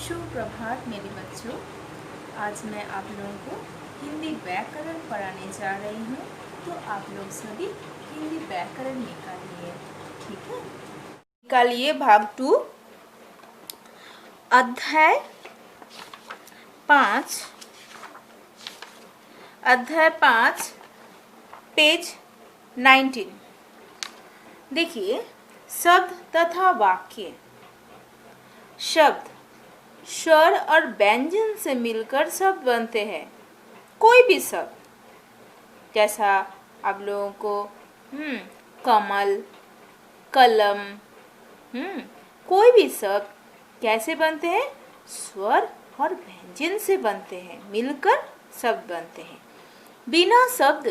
सुप्रभात मेरे बच्चों। आज मैं आप लोगों को हिंदी व्याकरण पढ़ाने जा रही हूँ, तो आप लोग सभी हिंदी व्याकरण निकालिए। ठीक है, निकालिए भाग 2 अध्याय 5 पेज 19। देखिए, शब्द तथा वाक्य। शब्द स्वर और व्यंजन से मिलकर शब्द बनते हैं। कोई भी शब्द, जैसा आप लोगों को कमल, कलम, कोई भी शब्द कैसे बनते हैं? स्वर और व्यंजन से बनते हैं, मिलकर शब्द बनते हैं। बिना शब्द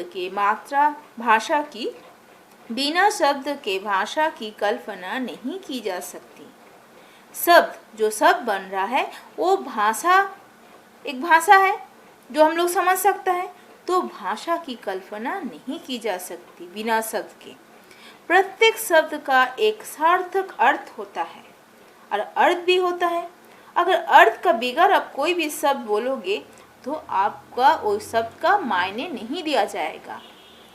के भाषा की कल्पना नहीं की जा सकती। जो शब्द बन रहा है वो एक भाषा है जो हम लोग समझ सकता है, तो भाषा की कल्पना नहीं की जा सकती बिना शब्द के। प्रत्येक शब्द का एक सार्थक अर्थ होता है और अर्थ भी होता है। अगर अर्थ का बगैर आप कोई भी शब्द बोलोगे तो आपका उस शब्द का मायने नहीं दिया जाएगा,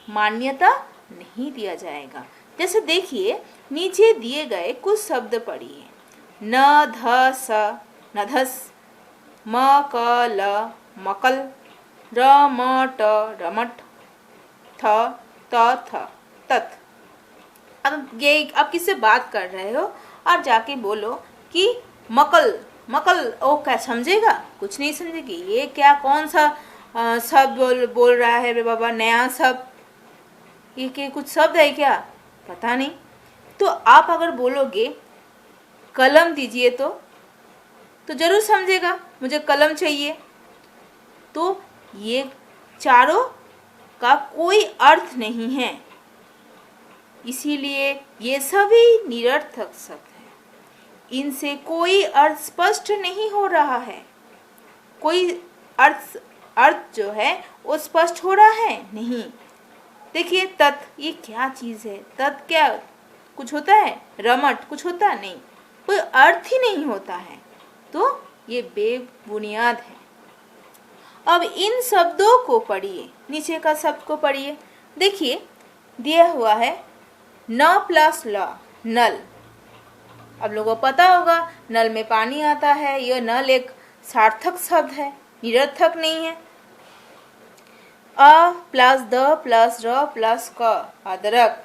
मान्यता नहीं दिया जाएगा। जैसे देखिए, नीचे दिए गए कुछ शब्द पढ़िए। नधस नधस, मकल मकल, रमट रमट, थ तथ तथ। अब ये आप किससे बात कर रहे हो? आप जाके बोलो कि मकल मकल, ओ क्या समझेगा? कुछ नहीं समझेगी। ये क्या कौन सा शब्द बोल रहा है रे बाबा, नया शब्द? ये के कुछ शब्द है क्या? पता नहीं। तो आप अगर बोलोगे कलम दीजिए तो जरूर समझेगा, मुझे कलम चाहिए। तो ये चारों का कोई अर्थ नहीं है, इसीलिए ये सभी निरर्थक शब्द हैं। इनसे कोई अर्थ स्पष्ट नहीं हो रहा है। कोई अर्थ जो है वो स्पष्ट हो रहा है नहीं। देखिए, तत्, ये क्या चीज़ है? तत् क्या कुछ होता है? रमट कुछ होता है? नहीं, कोई अर्थ ही नहीं होता है, तो ये बेबुनियाद है। अब इन शब्दों को पढ़िए, नीचे का शब्द को पढ़िए। देखिए, दिया हुआ है न प्लस ल, नल। अब लोगों को पता होगा नल में पानी आता है। यह नल एक सार्थक शब्द है, निरर्थक नहीं है। अ प्लस द प्लस र प्लस क, अदरक।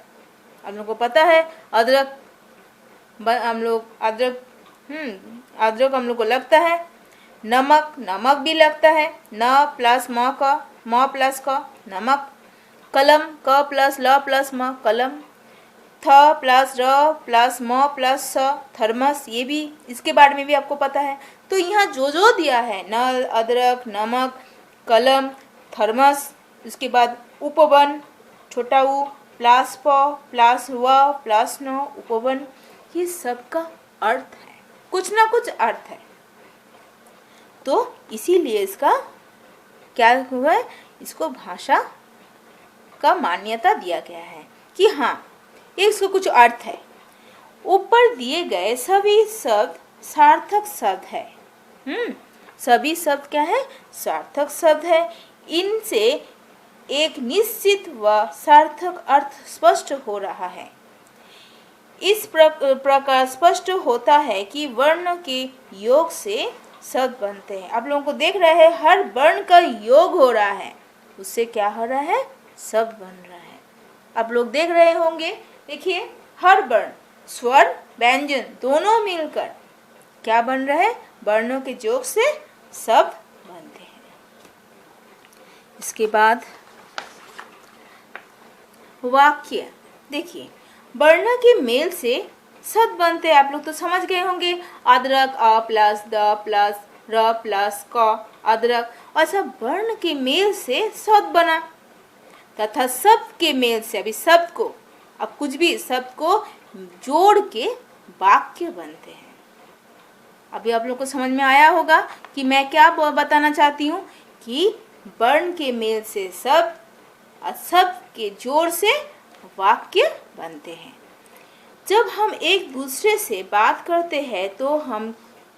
अब लोगों को पता है अदरक अदरक हम लोग को लगता है। नमक, नमक भी लगता है। न प्लस म प्लस क, नमक। कलम, क प्लस ल प्लस म, कलम। थ प्लस र प्लस म प्लस स, थर्मस। ये भी, इसके बारे में भी आपको पता है। तो यहाँ जो दिया है, नल, अदरक, नमक, कलम, थर्मस, उसके बाद उपवन, छोटा उ, प्लस प प्लस व प्लस न, उपवन, ये सब का अर्थ है, कुछ ना कुछ अर्थ है। तो इसीलिए इसका क्या हुआ है? इसको भाषा का मान्यता दिया गया है कि हाँ, इसको कुछ अर्थ है। ऊपर दिए गए सभी शब्द सार्थक शब्द है। सभी शब्द क्या है? सार्थक शब्द है। इनसे एक निश्चित व सार्थक अर्थ स्पष्ट हो रहा है। इस प्रकार स्पष्ट होता है कि वर्ण के योग से शब्द बनते हैं। आप लोगों को देख रहे हैं, हर वर्ण का योग हो रहा है, उससे क्या हो रहा है? शब्द बन रहा है। आप लोग देख रहे होंगे, देखिए, हर वर्ण, स्वर, व्यंजन दोनों मिलकर क्या बन रहा है? वर्णों के योग से शब्द बनते हैं। इसके बाद वाक्य। देखिए, वर्ण के मेल से शब्द बनते हैं। आप लोग तो समझ गए होंगे, अदरक, अ प्लस द प्लस र प्लस क, अदरक। ऐसा वर्ण के मेल से शब्द बना, तथा शब्द के मेल से, अभी शब्द को, अब कुछ भी शब्द को जोड़ के वाक्य बनते हैं। अभी आप लोग को समझ में आया होगा कि मैं क्या बताना चाहती हूँ, कि वर्ण के मेल से शब्द और शब्द के जोड़ से वाक्य बनते हैं। जब हम एक दूसरे से बात करते हैं तो हम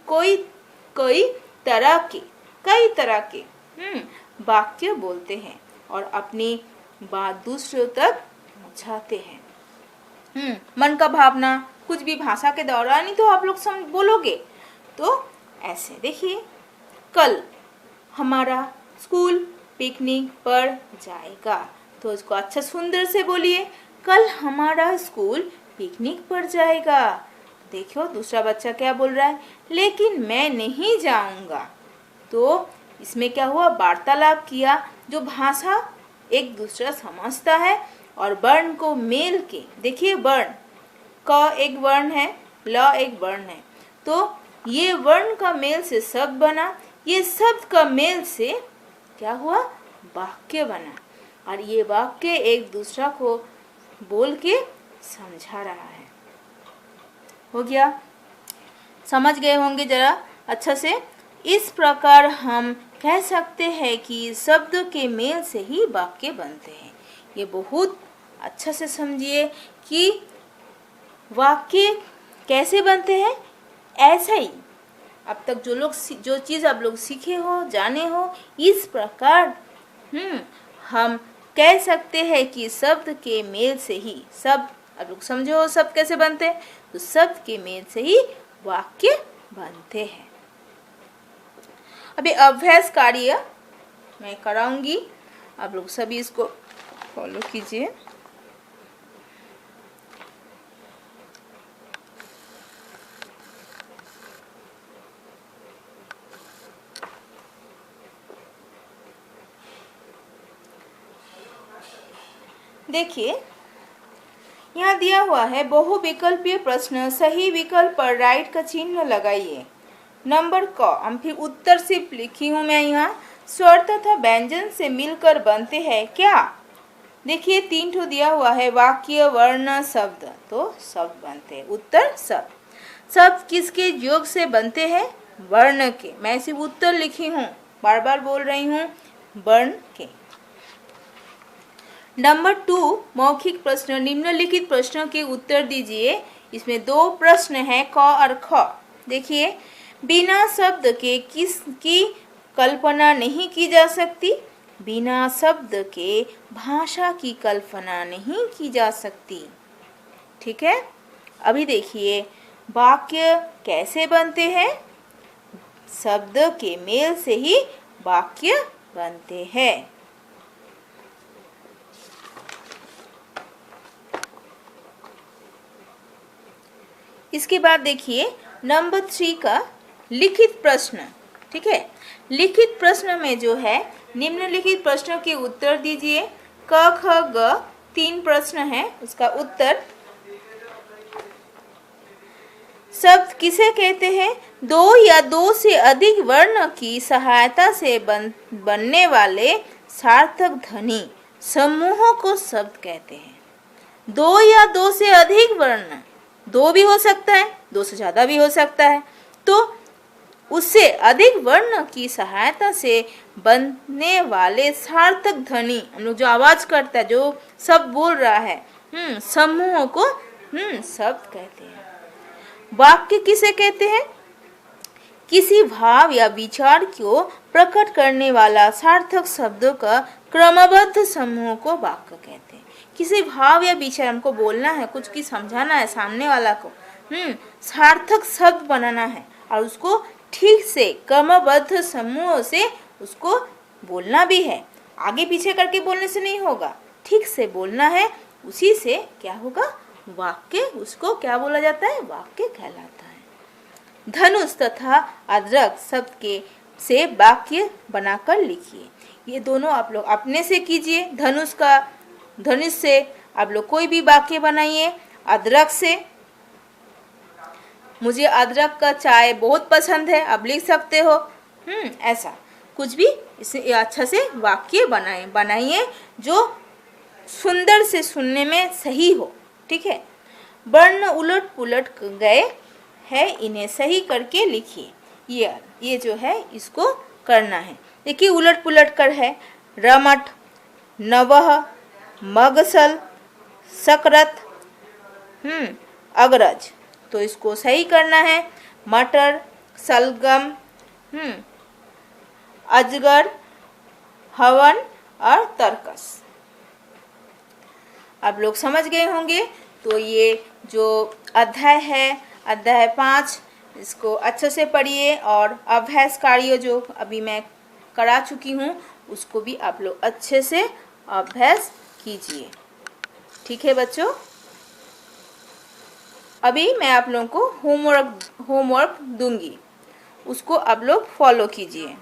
कोई कई कई तरह के वाक्य बोलते हैं और अपनी बात दूसरों तक पहुंचाते हैं। मन का भावना कुछ भी भाषा के दौरान ही तो आप लोग बोलोगे। तो ऐसे देखिए, कल हमारा स्कूल पिकनिक पर जाएगा, तो इसको अच्छा सुंदर से बोलिए, कल हमारा स्कूल पिकनिक पर जाएगा। देखो दूसरा बच्चा क्या बोल रहा है, लेकिन मैं नहीं जाऊंगा। तो इसमें क्या हुआ, वार्तालाप किया। जो भाषा एक दूसरा समझता है और वर्ण को मेल के, देखिए वर्ण क एक वर्ण है, ल एक वर्ण है, तो ये वर्ण का मेल से शब्द बना, ये शब्द का मेल से क्या हुआ, वाक्य बना, और ये वाक्य एक दूसरा को बोल के समझा रहा है। हो गया, समझ गए होंगे जरा अच्छा से। इस प्रकार हम कह सकते हैं कि शब्द के मेल से ही वाक्य बनते हैं। ये बहुत अच्छा से समझिए कि वाक्य कैसे बनते हैं। ऐसा ही अब तक जो चीज़ आप लोग सीखे हो, जाने हो, इस प्रकार हम कह सकते हैं कि शब्द के मेल से ही, शब्द आप लोग समझे हो शब्द कैसे बनते हैं, तो शब्द के मेल से ही वाक्य बनते हैं। अभी अभ्यास कार्य मैं कराऊंगी, आप लोग सभी इसको फॉलो कीजिए। देखिए यहाँ दिया हुआ है बहुविकल्पीय प्रश्न, सही विकल्प पर राइट का चिन्ह लगाइए। नंबर क, हम फिर उत्तर सिर्फ लिखी हूँ मैं यहाँ। स्वर तथा व्यंजन से मिलकर बनते हैं क्या। देखिए 3 ठो दिया हुआ है, वाक्य, वर्ण, शब्द, तो शब्द बनते हैं। उत्तर शब्द। शब्द किसके योग से बनते हैं, वर्ण के। मैं सिर्फ उत्तर लिखी हूँ, बार बार बोल रही हूँ, वर्ण के। नंबर 2, मौखिक प्रश्न, निम्नलिखित प्रश्नों के उत्तर दीजिए। इसमें 2 प्रश्न हैं, क और ख। देखिए, बिना शब्द के किसकी कल्पना नहीं की जा सकती। बिना शब्द के भाषा की कल्पना नहीं की जा सकती। ठीक है, अभी देखिए वाक्य कैसे बनते हैं, शब्द के मेल से ही वाक्य बनते हैं। इसके बाद देखिए नंबर 3 का लिखित प्रश्न। ठीक है, लिखित प्रश्न में जो है निम्नलिखित प्रश्नों के उत्तर दीजिए। क ख ग 3 प्रश्न है, उसका उत्तर। शब्द किसे कहते हैं, 2 या 2 से अधिक वर्ण की सहायता से बनने वाले सार्थक ध्वनि समूहों को शब्द कहते हैं। 2 या 2 से अधिक वर्ण, 2 भी हो सकता है, 2 से ज़्यादा भी हो सकता है, तो उससे अधिक वर्ण की सहायता से बनने वाले सार्थक ध्वनि, हम लोग जो आवाज करता है, जो शब्द बोल रहा है, समूहों को शब्द कहते हैं। वाक्य किसे कहते हैं, किसी भाव या विचार को प्रकट करने वाला सार्थक शब्दों का क्रमबद्ध समूह को वाक्य कहते हैं। किसी भाव या विचार हमको बोलना है, कुछ की समझाना है सामने वाला को, सार्थक शब्द बनाना है और उसको ठीक से क्रमबद्ध समूह से उसको बोलना भी है। आगे पीछे करके बोलने से नहीं होगा, ठीक से बोलना है, उसी से क्या होगा, वाक्य, उसको क्या बोला जाता है, वाक्य कहलाता है। धनुष तथा अदरक शब्द के से वाक्य बनाकर लिखिए। ये दोनों आप लोग अपने से कीजिए। धनुष से आप लोग कोई भी वाक्य बनाइए। अदरक से, मुझे अदरक का चाय बहुत पसंद है, आप लिख सकते हो। ऐसा कुछ भी इसे अच्छा से वाक्य बनाइए जो सुंदर से सुनने में सही हो। ठीक है, वर्ण उलट पुलट गए है, इन्हें सही करके लिखिए। ये जो है इसको करना है। देखिए उलट पुलट कर है, रमट, नवह, मगसल, सकरत, अग्रज, तो इसको सही करना है। मटर, सलगम, अजगर, हवन और तरकस। आप लोग समझ गए होंगे। तो ये जो अध्याय है, अध्याय 5, इसको अच्छे से पढ़िए और अभ्यास कार्य जो अभी मैं करा चुकी हूँ उसको भी आप लोग अच्छे से अभ्यास कीजिए। ठीक है बच्चों। अभी मैं आप लोगों को होमवर्क दूंगी, उसको आप लोग फॉलो कीजिए।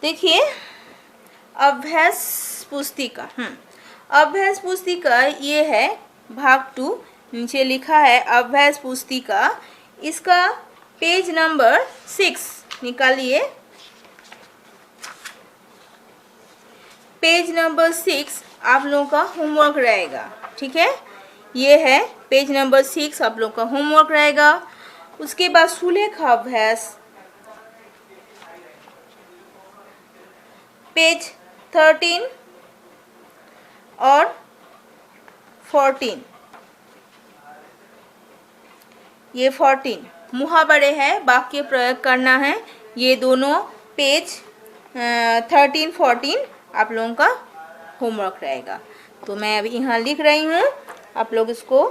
देखिए अभ्यास पुस्तिका, अभ्यास पुस्तिका ये है भाग 2, नीचे लिखा है अभ्यास पुस्तिका। इसका पेज नंबर 6 निकालिए। पेज नंबर 6 आप लोगों का होमवर्क रहेगा। ठीक है, ये है पेज नंबर 6 आप लोगों का होमवर्क रहेगा। उसके बाद सुलेख अभ्यास पेज 13 और 14, ये 14 मुहावरे है, वाक्य प्रयोग करना है। ये दोनों पेज 13, 14 आप लोगों का होमवर्क रहेगा। तो मैं अभी यहाँ लिख रही हूँ, आप लोग इसको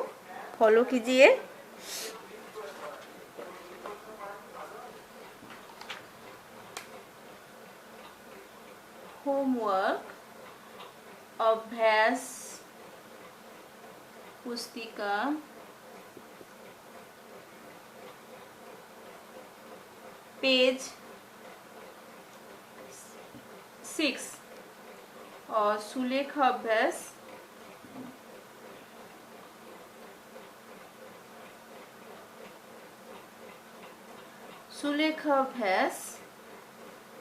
फॉलो कीजिए। होमवर्क अभ्यास पुस्तिका पेज 6 और सुलेख अभ्यास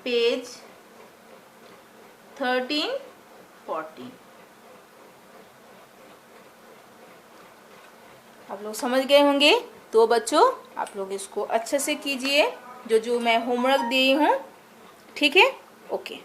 पेज 13, 14। आप लोग समझ गए होंगे। तो बच्चों आप लोग इसको अच्छे से कीजिए, जो मैं होमवर्क दी हूँ। ठीक है, ओके।